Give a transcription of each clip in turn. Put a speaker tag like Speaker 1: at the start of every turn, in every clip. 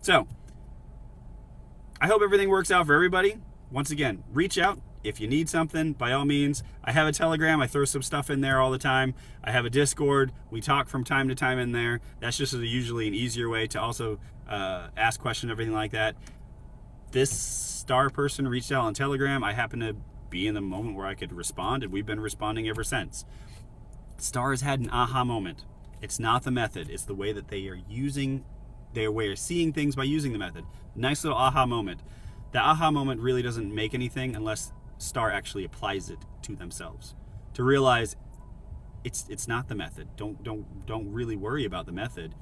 Speaker 1: So, I hope everything works out for everybody. Once again, reach out if you need something, by all means. I have a Telegram. I throw some stuff in there all the time. I have a Discord. We talk from time to time in there. That's just usually an easier way to also ask questions, everything like that. This star person reached out on Telegram. I happen to be in the moment where I could respond, and we've been responding ever since. Star has had an aha moment. It's not the method. It's the way that they are using their way of seeing things by using the method. Nice little aha moment. The aha moment really doesn't make anything unless Star actually applies it to themselves. To realize it's not the method. Don't really worry about the method.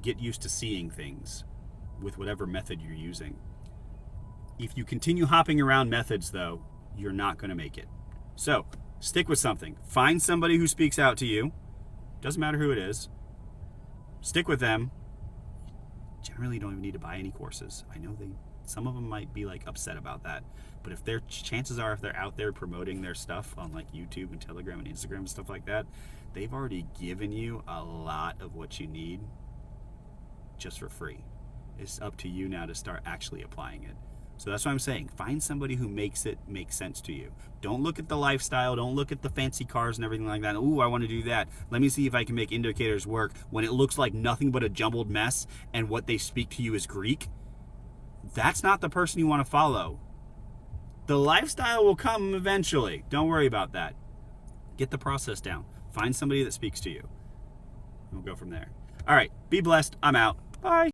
Speaker 1: Get used to seeing things with whatever method you're using. If you continue hopping around methods, though, you're not going to make it. So, stick with something. Find somebody who speaks out to you. Doesn't matter who it is. Stick with them. Generally, you don't even need to buy any courses. I know some of them might be like upset about that, but if chances are, if they're out there promoting their stuff on like YouTube and Telegram and Instagram and stuff like that, they've already given you a lot of what you need just for free. It's up to you now to start actually applying it. So that's what I'm saying. Find somebody who makes it make sense to you. Don't look at the lifestyle. Don't look at the fancy cars and everything like that. Ooh, I want to do that. Let me see if I can make indicators work when it looks like nothing but a jumbled mess and what they speak to you is Greek. That's not the person you want to follow. The lifestyle will come eventually. Don't worry about that. Get the process down. Find somebody that speaks to you. We'll go from there. All right. Be blessed. I'm out. Bye.